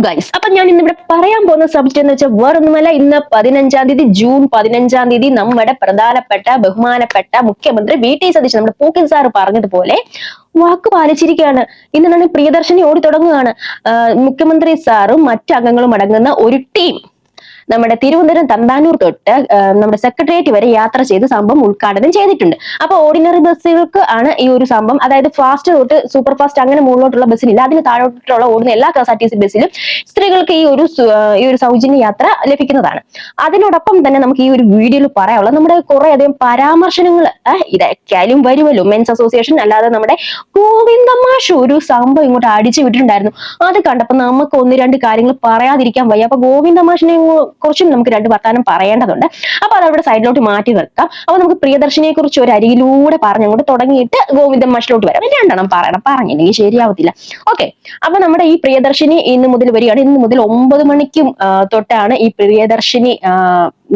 Guys, അപ്പൊ ഞാൻ ഇന്നിവിടെ പറയാൻ പോകുന്ന സബ്ജക്ട് എന്ന് വെച്ചാൽ വേറൊന്നുമല്ല. ഇന്ന് 15-ാം തീയതി, ജൂൺ 15-ാം തീയതി നമ്മുടെ പ്രധാനപ്പെട്ട ബഹുമാനപ്പെട്ട മുഖ്യമന്ത്രി വി.ടി. സതീശൻ, നമ്മുടെ പൂക്കിൻ സാറ് പറഞ്ഞതുപോലെ വാക്ക് പാലിച്ചിരിക്കുകയാണ്. ഇന്നാണ് പ്രിയദർശിനി ഓടി തുടങ്ങുകയാണ്. മുഖ്യമന്ത്രി സാറും മറ്റു അംഗങ്ങളും അടങ്ങുന്ന ഒരു ടീം നമ്മുടെ തിരുവനന്തപുരം തമ്പാനൂർ തൊട്ട് നമ്മുടെ സെക്രട്ടേറിയറ്റ് വരെ യാത്ര ചെയ്ത് സംഭവം ഉദ്ഘാടനം ചെയ്തിട്ടുണ്ട്. അപ്പൊ ഓർഡിനറി ബസ്സുകൾക്ക് ആണ് ഈ ഒരു സംഭവം, അതായത് ഫാസ്റ്റ് തൊട്ട് സൂപ്പർ ഫാസ്റ്റ് അങ്ങനെ മുകളിലോട്ടുള്ള ബസ്സിലില്ല, അതിന് താഴോട്ടുള്ള ഓടുന്ന എല്ലാ KSRTC ബസ്സിലും സ്ത്രീകൾക്ക് ഈ ഒരു സൗജന്യ യാത്ര ലഭിക്കുന്നതാണ്. അതിനോടൊപ്പം തന്നെ നമുക്ക് ഈ ഒരു വീഡിയോയിൽ പറയാനുള്ളത്, നമ്മുടെ കുറെ അധികം പരാമർശനങ്ങൾ ഇതൊക്കെയാലും വരുമല്ലോ. മെൻസ് അസോസിയേഷൻ അല്ലാതെ നമ്മുടെ ഗോവിന്ദമാഷ് ഒരു സംഭവം ഇങ്ങോട്ട് അടിച്ചു വിട്ടിട്ടുണ്ടായിരുന്നു. അത് കണ്ടപ്പോൾ നമുക്ക് ഒന്ന് രണ്ട് കാര്യങ്ങൾ പറയാതിരിക്കാൻ വയ്യ. അപ്പൊ ഗോവിന്ദമാഷിനെ കുറിച്ചും നമുക്ക് രണ്ട് വർത്താനം പറയേണ്ടതുണ്ട്. അപ്പൊ അതവിടെ സൈഡിലോട്ട് മാറ്റി വെക്കാം. അപ്പൊ നമുക്ക് പ്രിയദർശിനിയെ കുറിച്ച് ഒരു അരികിലൂടെ പറഞ്ഞങ്ങോട്ട് തുടങ്ങിയിട്ട് ഗോവിന്ദമാഷിലോട്ട് വരാം. രണ്ടെണ്ണം പറഞ്ഞില്ലെങ്കിൽ ശരിയാവത്തില്ല. ഓക്കെ, അപ്പൊ നമ്മുടെ ഈ പ്രിയദർശിനി ഇന്ന് മുതൽ വരികയാണ്. ഇന്ന് മുതൽ 9 മണിക്കും തൊട്ടാണ് ഈ പ്രിയദർശിനി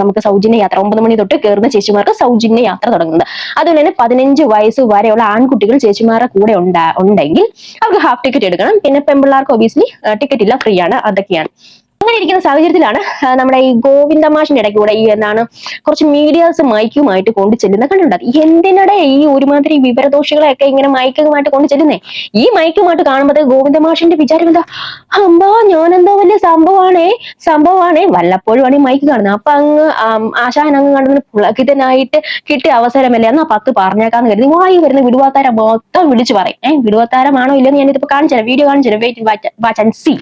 നമുക്ക് സൗജന്യ യാത്ര, 9 മണി തൊട്ട് കയറുന്ന ചേച്ചിമാർക്ക് സൗജന്യ യാത്ര തുടങ്ങുന്നത്. അതുപോലെ തന്നെ 15 വയസ്സ് വരെയുള്ള ആൺകുട്ടികൾ ചേച്ചിമാരുടെ കൂടെ ഉണ്ടെങ്കിൽ അവർക്ക് ഹാഫ് ടിക്കറ്റ് എടുക്കണം. പിന്നെ പെൺപിള്ളേർക്ക് ഒബിയസ്ലി ടിക്കറ്റ് ഇല്ല, ഫ്രീ ആണ്. അതൊക്കെയാണ്. അങ്ങനെ ഇരിക്കുന്ന സാഹചര്യത്തിലാണ് നമ്മുടെ ഈ ഗോവിന്ദമാഷിന്റെ ഇടയ്ക്ക് കൂടെ കുറച്ച് മീഡിയാസ് മൈക്കുമായിട്ട് കൊണ്ട് ചെല്ലുന്ന കണ്ടിട്ടുണ്ട്. എന്തിനിടെ ഈ ഒരുമാതിരി വിവരദോഷികളെയൊക്കെ ഇങ്ങനെ മൈക്കുമായിട്ട് കൊണ്ട് ചെല്ലുന്നേ? ഈ മൈക്കുമായിട്ട് കാണുമ്പോൾ ഗോവിന്ദമാഷിന്റെ വിചാരം എന്താ, അമ്പാ ഞാനെന്തോ വലിയ സംഭവമാണേ വല്ലപ്പോഴുമാണ് ഈ മൈക്ക് കാണുന്നത്. അപ്പൊ അങ്ങ് ആശാൻ അങ്ങ് കണ്ടതിന് പുളകിതനായിട്ട് കിട്ടിയ അവസരമല്ലേ, എന്നാ 10 പറഞ്ഞേക്കാന്ന് കരുതി വായി വരുന്ന വിടുവാത്താരം മൊത്തം വിളിച്ചു പറയും. വിടുവാത്താരമാണോ ഇല്ലെന്ന് ഞാനിതിപ്പോ കാണിച്ചുതരാം, വീഡിയോ കാണിച്ചുതരാം, വെയിറ്റ് വാച്ച് ആൻഡ് സീ.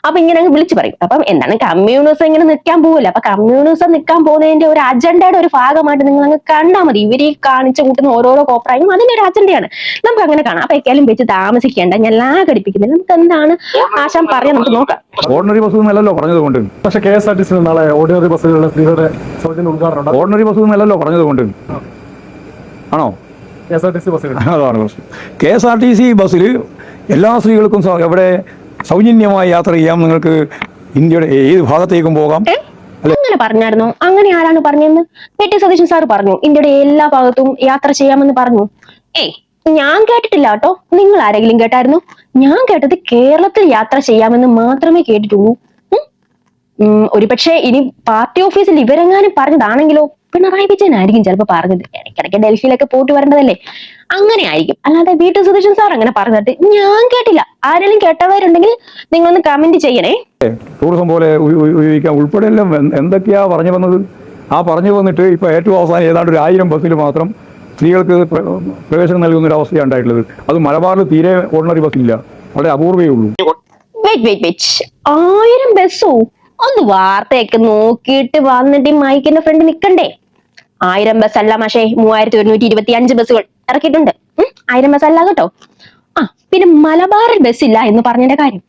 അപ്പൊ ഇങ്ങനെ അങ്ങ് വിളിച്ചു പറയും. അപ്പം എന്താണ്, കമ്മ്യൂണിസം ഇങ്ങനെ നിൽക്കാൻ പോവില്ല. അപ്പൊ കമ്മ്യൂണിസം നിൽക്കാൻ പോകുന്നതിന്റെ ഒരു അജണ്ടയുടെ ഒരു ഭാഗമായിട്ട് നിങ്ങൾ അങ്ങ് കണ്ടാൽ മതി. ഇവര് കാണിച്ചു കൂട്ടുന്ന ഓരോരോ കോപ്രായും അതിന്റെ ഒരു അജണ്ടയാണ്. നമുക്ക് അങ്ങനെ കാണാം. അപ്പൊ എക്കാലും വെച്ച് താമസിക്കേണ്ട, ഞാൻ ഘടിപ്പിക്കുന്നില്ല. നമുക്ക് എന്താണ് ആശാൻ പറയാൻ നമുക്ക് നോക്കാം. ഓർഡിനറി ബസ് നല്ലല്ലോ പറഞ്ഞതുകൊണ്ട്, പക്ഷെ KSRTC നാളെ ഓർഡിനറി ബസ്സുകളുടെ സ്ത്രീകളുടെ സൗജന്യ ഉദ്ഘാടനം. ഓർഡിനറി ബസ് നല്ലല്ലോ പറഞ്ഞതുകൊണ്ട് ആണോ KSRTC ബസ്സുകൾ? അതാണ് പ്രശ്നം. KSRTC ബസ്സിൽ എല്ലാ സ്ത്രീകൾക്കും എവിടെ സൗജന്യമായി യാത്ര ചെയ്യാം. നിങ്ങൾക്ക് ഇന്ത്യയുടെ ഏത് ഭാഗത്തേക്കും പോകാം. അങ്ങനെ പറഞ്ഞായിരുന്നോ? അങ്ങനെ ആരാണ് പറഞ്ഞതെന്ന്? വി.ടി. സതീശൻ സാർ പറഞ്ഞു ഇന്ത്യയുടെ എല്ലാ ഭാഗത്തും യാത്ര ചെയ്യാമെന്ന് പറഞ്ഞു. ഞാൻ കേട്ടിട്ടില്ല കേട്ടോ. നിങ്ങൾ ആരെങ്കിലും കേട്ടായിരുന്നു? ഞാൻ കേട്ടത് കേരളത്തിൽ യാത്ര ചെയ്യാമെന്ന് മാത്രമേ കേട്ടിട്ടുള്ളൂ. ഒരുപക്ഷെ ഇനി പാർട്ടി ഓഫീസിൽ ഇവരെങ്ങാനും പറഞ്ഞതാണെങ്കിലോ പിണറായി വിജയൻ ആയിരിക്കും ചിലപ്പോൾ പറഞ്ഞത്. ഇടയ്ക്കിടയ്ക്ക് ഡൽഹിയിലൊക്കെ പോയിട്ട് വരേണ്ടതല്ലേ, അങ്ങനെ ആയിരിക്കും. അല്ലാതെ വി.ടി. സതീശൻ സാർ അങ്ങനെ പറഞ്ഞിട്ട് ഞാൻ കേട്ടില്ല. ആരെങ്കിലും കേട്ടവരുണ്ടെങ്കിൽ നിങ്ങളൊന്ന് കമന്റ് ചെയ്യണേ. ടൂറിസം പോലെ ഉപയോഗിക്കാൻ ഉൾപ്പെടെ എല്ലാം എന്തൊക്കെയാ പറഞ്ഞു വന്നത്. പറഞ്ഞു വന്നിട്ട് ഇപ്പൊ ഏറ്റവും അവസാനം ഏതാണ്ട് ഒരു 1000 ബസ്സിൽ മാത്രം സ്ത്രീകൾക്ക് പ്രവേശനം നൽകുന്ന ഒരു അവസ്ഥയാണ് ഉണ്ടായിട്ടുള്ളത്. അത് മലബാറിൽ തീരെ ഓർഡിനറി ബസ്സില്ല, വളരെ അപൂർവേ ഉള്ളൂ. 1000 ബസ്സോ? ഒന്ന് വാർത്തയൊക്കെ നോക്കിയിട്ട് വന്നിട്ട് മൈക്കിന്റെ ഫ്രണ്ട് നിക്കണ്ടേ? 1000 ബസ് അല്ല മാഷേ, 3125 ബസ്സുകൾ ഇറക്കിയിട്ടുണ്ട്. 1000 ബസ് അല്ല കേട്ടോ. പിന്നെ മലബാറിൽ ബസ്സില്ല എന്ന് പറഞ്ഞതിന്റെ കാര്യം,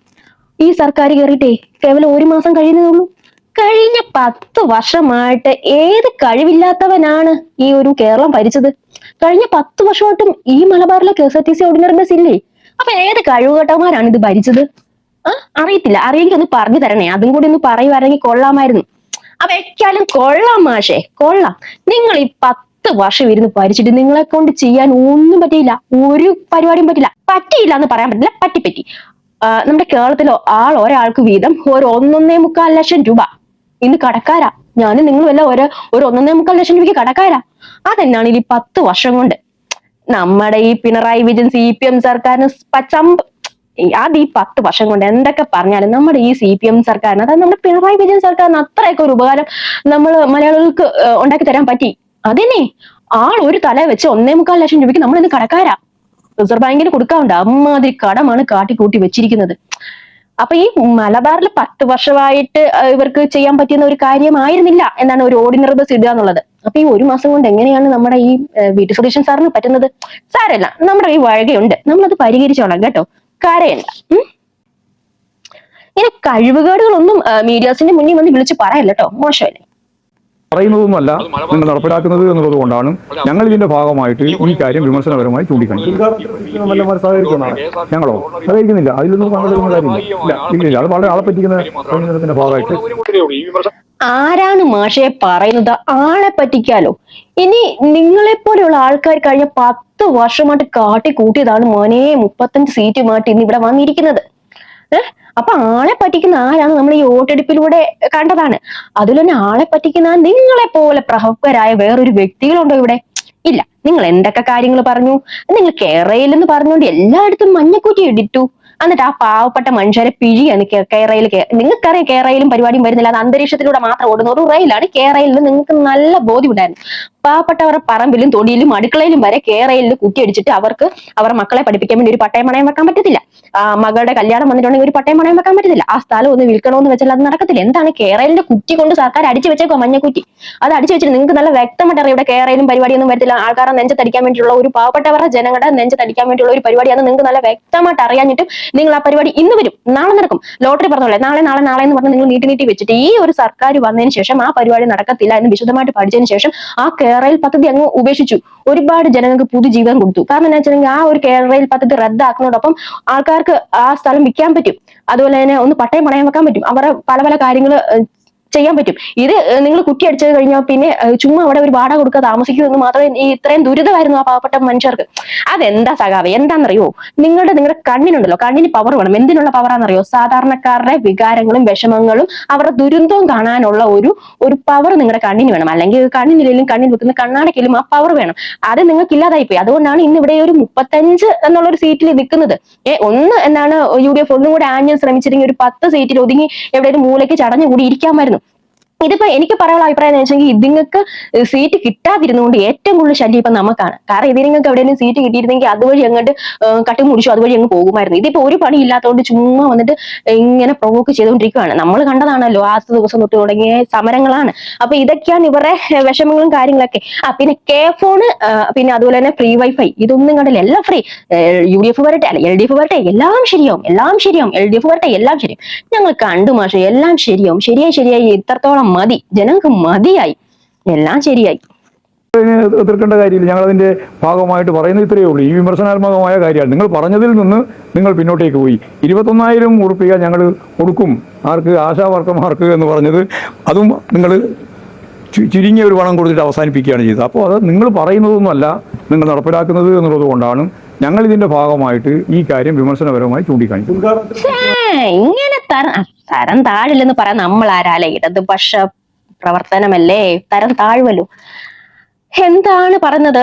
ഈ സർക്കാർ കയറിയിട്ടേ കേവലം 1 മാസം കഴിയുന്നതേ. കഴിഞ്ഞ 10 വർഷമായിട്ട് ഏത് കഴിവില്ലാത്തവനാണ് ഈ ഒരു കേരളം ഭരിച്ചത്? കഴിഞ്ഞ 10 വർഷമായിട്ടും ഈ മലബാറിലെ KSRTC ഓർഡിനറി ബസ് ഇല്ലേ? അപ്പൊ ഏത് കഴിവുകെട്ടവന്മാരാണ് ഇത് ഭരിച്ചത്? അറിയത്തില്ല. അറിയെങ്കിൽ ഒന്ന് പറഞ്ഞു തരണേ. അതും കൂടി ഒന്ന് പറയുവാണെങ്കിൽ കൊള്ളാമായിരുന്നു. അപ്പൊ എക്കാലും കൊള്ളാം മാഷേ, കൊള്ളാം. നിങ്ങൾ ഈ 10 വർഷം ഇരുന്ന് ഭരിച്ചിട്ട് നിങ്ങളെ കൊണ്ട് ചെയ്യാൻ ഒന്നും പറ്റിയില്ല. ഒരു പരിപാടിയും പറ്റിയില്ല എന്ന് പറയാൻ പറ്റില്ല, പറ്റി. നമ്മുടെ കേരളത്തിലോ ഒരാൾക്ക് വീതം ഒരു 1.25 ലക്ഷം രൂപ ഇന്ന് കടക്കാരാ. ഞാനും നിങ്ങളും എല്ലാം ഒരു 1.25 ലക്ഷം രൂപയ്ക്ക് കടക്കാരാ. അതെന്നാണ് ഈ 10 വർഷം കൊണ്ട് നമ്മുടെ ഈ പിണറായി വിജയൻ CPM സർക്കാരിന് അത് ഈ 10 വർഷം കൊണ്ട് എന്തൊക്കെ പറഞ്ഞാലും നമ്മുടെ ഈ CPM സർക്കാരിന്, അതായത് നമ്മുടെ പിണറായി വിജയൻ സർക്കാരിന് അത്രയൊക്കെ ഒരു ഉപകാരം നമ്മൾ മലയാളികൾക്ക് ഉണ്ടാക്കി തരാൻ പറ്റി. അതിനെ ഒരു തല വെച്ച് 1.25 ലക്ഷം രൂപയ്ക്ക് നമ്മൾ ഇന്ന് കടക്കാരാ. റിസർവ് ബാങ്കിന് കൊടുക്കാറുണ്ട്. അമ്മാതിരി കടമാണ് കാട്ടിക്കൂട്ടി വെച്ചിരിക്കുന്നത്. അപ്പൊ ഈ മലബാറിൽ 10 വർഷമായിട്ട് ഇവർക്ക് ചെയ്യാൻ പറ്റുന്ന ഒരു കാര്യമായിരുന്നില്ല എന്നാണ് ഒരു ഓർഡിനറി ബസ് ഇടുക എന്നുള്ളത്. അപ്പൊ ഈ 1 മാസം കൊണ്ട് എങ്ങനെയാണ് നമ്മുടെ ഈ വി.ടി. സതീശൻ സാറിന് പറ്റുന്നത്? സാരല്ല, നമ്മുടെ ഈ വഴകയുണ്ട്, നമ്മളത് പരിഹരിച്ചോളാം കേട്ടോ, കരയല്ല. ഇങ്ങനെ കഴിവുകേടുകളൊന്നും മീഡിയാസിന്റെ മുന്നിൽ വന്ന് വിളിച്ച് പറയല്ല കേട്ടോ, മോശമല്ലേ? പറയുന്നതൊന്നുമല്ല, നിങ്ങൾ നടപ്പിലാക്കുന്നത് എന്നുള്ളത് കൊണ്ടാണ് ഞങ്ങൾ ഇതിന്റെ ഭാഗമായിട്ട് ഈ കാര്യം വിമർശനപരമായി ചൂണ്ടിക്കാണിക്കുന്നത്. ഞങ്ങളോ സഹകരിക്കുന്നില്ല, അതിലൊന്നും പങ്കെടുക്കുന്ന കാര്യമില്ല. അത് വളരെ ആളെ പറ്റിക്കുന്ന ഭാഗമായിട്ട്. ആരാണ് മാഷയെ പറയുന്നത്? ആളെ പറ്റിക്കാലോ? ഇനി നിങ്ങളെപ്പോലെയുള്ള ആൾക്കാർ കഴിഞ്ഞ 10 വർഷമായിട്ട് കാട്ടിക്കൂട്ടിയതാണ് മോനെ 35 സീറ്റുമായിട്ട് ഇന്ന് ഇവിടെ വന്നിരിക്കുന്നത്. അപ്പൊ ആളെ പറ്റിക്കുന്ന ആരാണ് നമ്മൾ ഈ വോട്ടെടുപ്പിലൂടെ കണ്ടതാണ്. അതിൽ തന്നെ ആളെ പറ്റിക്കുന്ന നിങ്ങളെ പോലെ പ്രമുഖരായ വേറൊരു വ്യക്തികളുണ്ടോ ഇവിടെ? ഇല്ല. നിങ്ങൾ എന്തൊക്കെ കാര്യങ്ങൾ പറഞ്ഞു? നിങ്ങൾ കേരളയിൽ എന്ന് പറഞ്ഞുകൊണ്ട് എല്ലായിടത്തും മഞ്ഞക്കൂറ്റി ഇടിട്ടു. എന്നിട്ട് ആ പാവപ്പെട്ട മനുഷ്യരെ പിഴിയാണ് കേരളയിൽ. നിങ്ങൾക്കറിയാം കേരളയിലും പരിപാടിയും വരുന്നില്ല, അത് അന്തരീക്ഷത്തിലൂടെ മാത്രം ഓടുന്ന ഒരു റെയിലാണ്. കേരളയിൽ നിങ്ങൾക്ക് നല്ല ബോധ്യമുണ്ടായിരുന്നു. പാവപ്പെട്ടവരുടെ പറമ്പിലും തൊടിയിലും അടുക്കളയിലും വരെ കേരളയിൽ കുറ്റിയടിച്ചിട്ട് അവർക്ക് അവരുടെ മക്കളെ പഠിപ്പിക്കാൻ വേണ്ടി ഒരു പട്ടയം പണയം വെക്കാൻ പറ്റത്തില്ല. മകളുടെ കല്യാണം വന്നിട്ടുണ്ടെങ്കിൽ ഒരു പട്ടയം പണയം വെക്കാൻ പറ്റത്തില്ല. ആ സ്ഥലം ഒന്ന് വിൽക്കണമെന്ന് വെച്ചാൽ അത് നടക്കത്തില്ല. എന്താണ് കേരളത്തിന്റെ കുറ്റി കൊണ്ട് സർക്കാർ അടിച്ചു വെച്ചേക്കോ, മഞ്ഞക്കുറ്റി. അത് അടിച്ചു വെച്ചിട്ട് നിങ്ങൾക്ക് നല്ല വ്യക്തമായിട്ട് അറിയാം ഇവിടെ കേരളയിലും പരിപാടിയൊന്നും വരത്തില്ല. ആൾക്കാരെ നെഞ്ചത്തടിക്കാൻ വേണ്ടിയുള്ള ഒരു പാവപ്പെട്ടവരുടെ ജനങ്ങളുടെ നെഞ്ചത്തടിക്കാൻ വേണ്ടിയുള്ള ഒരു പരിപാടിയാണ് നിങ്ങൾക്ക് നല്ല വ്യക്തമായിട്ട് അറിയാഞ്ഞിട്ടും നിങ്ങൾ ആ പരിപാടി ഇന്ന് വരും, നാളെ നടക്കും. ലോട്ടറി പറഞ്ഞോളെ നാളെ നാളെ നാളെ എന്ന് പറഞ്ഞ് നിങ്ങൾ നീട്ടി വെച്ചിട്ട് ഈ ഒരു സർക്കാർ വന്നതിന് ശേഷം ആ പരിപാടി നടക്കത്തില്ല എന്ന് വിശദമായിട്ട് പഠിച്ചതിന് ശേഷം ആ കേരളയിൽ പദ്ധതി അങ്ങ് ഉപേക്ഷിച്ചു. ഒരുപാട് ജനങ്ങൾക്ക് പുതുജീവൻ കൊടുത്തു. കാരണം എന്താ വെച്ചിട്ടുണ്ടെങ്കിൽ ആ ഒരു കേരളയിൽ പദ്ധതി റദ്ദാക്കുന്നതോടൊപ്പം ആൾക്കാർക്ക് ആ സ്ഥലം വിൽക്കാൻ പറ്റും. അതുപോലെ തന്നെ ഒന്ന് പട്ടയം പണയം വെക്കാൻ പറ്റും. അവരുടെ പല പല കാര്യങ്ങൾ ചെയ്യാൻ പറ്റും. ഇത് നിങ്ങൾ കുറ്റി അടിച്ചത് കഴിഞ്ഞാൽ പിന്നെ ചുമ്മാ അവിടെ ഒരു വാടക കൊടുക്കുക താമസിക്കുമെന്ന് മാത്രമേ ഈ ഇത്രയും ദുരിതമായിരുന്നു ആ പാവപ്പെട്ട മനുഷ്യർക്ക്. അതെന്താ സഖാവേ, എന്താണെന്നറിയോ? നിങ്ങളുടെ കണ്ണിനുണ്ടല്ലോ, കണ്ണിന് പവർ വേണം. എന്തിനുള്ള പവറാണെന്നറിയോ? സാധാരണക്കാരുടെ വികാരങ്ങളും വിഷമങ്ങളും അവരുടെ ദുരന്തവും കാണാനുള്ള ഒരു പവർ നിങ്ങളുടെ കണ്ണിന് വേണം. അല്ലെങ്കിൽ കണ്ണിനിലും കണ്ണിൽ വെക്കുന്ന കണ്ണാടക്കയിലും ആ പവർ വേണം. അത് നിങ്ങൾക്ക് ഇല്ലാതായിപ്പോയി. അതുകൊണ്ടാണ് ഇന്ന് ഇവിടെ ഒരു 35 എന്നുള്ള ഒരു സീറ്റിൽ നിൽക്കുന്നത്. ഒന്ന് എന്താണ് UDF ഒന്നും കൂടെ ആഞ്ഞ് ശ്രമിച്ചിരുന്നെങ്കിൽ ഒരു 10 സീറ്റിൽ ഒതുങ്ങി എവിടെ ഒരു മൂലയ്ക്ക് ചടഞ്ഞുകൂടി ഇരിക്കാമായിരുന്നു. ഇതിപ്പോ എനിക്ക് പറയാനുള്ള അഭിപ്രായം എന്ന് വെച്ചെങ്കിൽ ഇതുങ്ങൾക്ക് സീറ്റ് കിട്ടാതിരുന്നുകൊണ്ട് ഏറ്റവും കൂടുതൽ ശല്യം ഇപ്പൊ നമുക്കാണ്. കാരണം ഇതിങ്ങൾക്ക് എവിടെയെങ്കിലും സീറ്റ് കിട്ടിയിരുന്നെങ്കിൽ അതുവഴി അങ്ങോട്ട് കട്ടിമുടിച്ചു അതുവഴി അങ്ങ് പോകുമായിരുന്നു. ഇതിപ്പോ ഒരു പണി ഇല്ലാത്തതുകൊണ്ട് ചുമ്മാ വന്നിട്ട് ഇങ്ങനെ പ്രൊവോക്ക് ചെയ്തുകൊണ്ടിരിക്കുകയാണ്. നമ്മൾ കണ്ടതാണല്ലോ ആദ്യത്തെ ദിവസം തൊട്ട് തുടങ്ങിയ സമരങ്ങളാണ്. അപ്പൊ ഇതൊക്കെയാണ് ഇവരുടെ വിഷമങ്ങളും കാര്യങ്ങളൊക്കെ. പിന്നെ K-ഫോൺ, പിന്നെ അതുപോലെ തന്നെ ഫ്രീ വൈഫൈ, ഇതൊന്നും കണ്ടില്ല. എല്ലാം ഫ്രീ. UDF വരട്ടെ, അല്ല LDF വരട്ടെ, എല്ലാം ശരിയാവും, എല്ലാം ശരിയാവും. LDF വരട്ടെ, എല്ലാം ശരിയാവും. ഞങ്ങൾ കണ്ടു മാഷെ, എല്ലാം ശരിയാവും. ശരിയായി ഇത്രത്തോളം മതി, ജനങ്ങൾക്ക് മതിയായി, എല്ലാം ശരിയായി. എതിർക്കേണ്ട കാര്യമില്ല. ഞങ്ങൾ അതിന്റെ ഭാഗമായിട്ട് പറയുന്നത് ഇത്രയേ ഉള്ളൂ. ഈ വിമർശനാത്മകമായ കാര്യമാണ്. നിങ്ങൾ പറഞ്ഞതിൽ നിന്ന് നിങ്ങൾ പിന്നോട്ടേക്ക് പോയി. 21,000 ഉറുപ്പിക ഞങ്ങൾ കൊടുക്കും ആർക്ക്, ആശാ വർക്കർമാർക്ക് എന്ന് പറഞ്ഞത്, അതും നിങ്ങൾ ചുരുങ്ങിയ ഒരു പണം കൊടുത്തിട്ട് അവസാനിപ്പിക്കുകയാണ് ചെയ്തത്. അപ്പോൾ അത് നിങ്ങൾ പറയുന്നതൊന്നുമല്ല നിങ്ങൾ നടപ്പിലാക്കുന്നത് എന്നുള്ളത് കൊണ്ടാണ് ഞങ്ങൾ ഇതിന്റെ ഭാഗമായിട്ട് ഈ കാര്യം വിമർശനപരമായി ചൂണ്ടിക്കാണിക്കും. ഇങ്ങനെ തരം താഴില്ലെന്ന് പറയാൻ നമ്മൾ ആരാലേ? ഇടതുപക്ഷ പ്രവർത്തനമല്ലേ, തരം താഴുമല്ലോ. എന്താണ് പറഞ്ഞത്?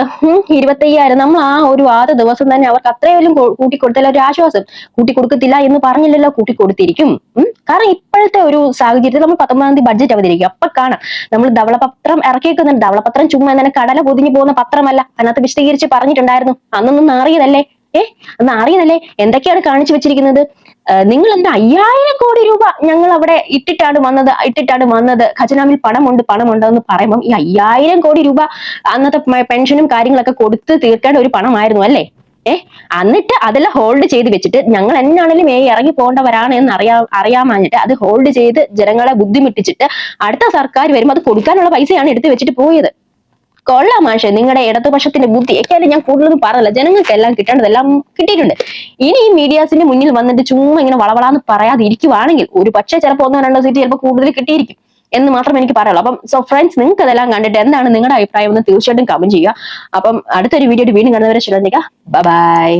25,000 നമ്മൾ ആ ഒരു ആദ്യ ദിവസം തന്നെ അവർക്ക് അത്രയും കൂട്ടിക്കൊടുത്തല്ല ഒരു ആശ്വാസം. കൂട്ടിക്കൊടുക്കത്തില്ല എന്ന് പറഞ്ഞില്ലല്ലോ, കൂട്ടിക്കൊടുത്തിരിക്കും. കാരണം ഇപ്പോഴത്തെ ഒരു സാഹചര്യത്തിൽ നമ്മൾ 19-ാം തീയതി ബഡ്ജറ്റ് അവതരിക്കും. അപ്പൊ കാണാം നമ്മൾ ധവളപത്രം ഇറക്കിയേക്കുന്നുണ്ട്. ധവളപത്രം ചുമ്മാ തന്നെ കടല പൊതിഞ്ഞു പോകുന്ന പത്രമല്ല. അതിനകത്ത് വിശദീകരിച്ച് പറഞ്ഞിട്ടുണ്ടായിരുന്നു. അന്നൊന്നും നാറിയതല്ലേ? അന്ന് അറിയുന്നല്ലേ എന്തൊക്കെയാണ് കാണിച്ചു വെച്ചിരിക്കുന്നത്? നിങ്ങൾ എന്താ 5,000 കോടി രൂപ ഞങ്ങൾ അവിടെ ഇട്ടിട്ടാണ് വന്നത്, ഖജനാവിൽ പണമുണ്ട് എന്ന് പറയുമ്പോൾ ഈ 5,000 കോടി രൂപ അന്നത്തെ പെൻഷനും കാര്യങ്ങളൊക്കെ കൊടുത്ത് തീർക്കേണ്ട ഒരു പണമായിരുന്നു അല്ലേ? എന്നിട്ട് അതെല്ലാം ഹോൾഡ് ചെയ്ത് വെച്ചിട്ട് ഞങ്ങൾ എന്നാണെങ്കിലും ഇറങ്ങി പോകേണ്ടവരാണ് എന്ന് അറിയാമാഞ്ഞിട്ട് അത് ഹോൾഡ് ചെയ്ത് ജനങ്ങളെ ബുദ്ധിമുട്ടിച്ചിട്ട് അടുത്ത സർക്കാർ വരുമ്പോൾ അത് കൊടുക്കാനുള്ള പൈസയാണ് എടുത്തു വെച്ചിട്ട് പോയത്. കൊള്ളാം മാഷെ, നിങ്ങളുടെ ഇടതുപക്ഷത്തിന്റെ ബുദ്ധി. ഏക്കാലും ഞാൻ കൂടുതലൊന്നും പറഞ്ഞില്ല. ജനങ്ങൾക്ക് എല്ലാം കിട്ടേണ്ടതെല്ലാം കിട്ടിയിട്ടുണ്ട്. ഇനി ഈ മീഡിയാസിന്റെ മുന്നിൽ വന്നിട്ട് ചുമ്മാ ഇങ്ങനെ വളവളാന്ന് പറയാതിരിക്കുവാണെങ്കിൽ ഒരു പക്ഷേ ചിലപ്പോൾ 1-2 സീറ്റ് ചിലപ്പോൾ കൂടുതൽ കിട്ടിയിരിക്കും എന്ന് മാത്രമേ എനിക്ക് പറയുള്ളൂ. അപ്പം ഫ്രണ്ട്സ്, നിങ്ങൾക്ക് അതെല്ലാം കണ്ടിട്ട് എന്താണ് നിങ്ങളുടെ അഭിപ്രായം എന്ന് തീർച്ചയായിട്ടും കമന്റ് ചെയ്യുക. അപ്പം അടുത്തൊരു വീഡിയോ വീണ്ടും കാണുന്നവരെ ശ്രദ്ധിക്കുക. ബൈ.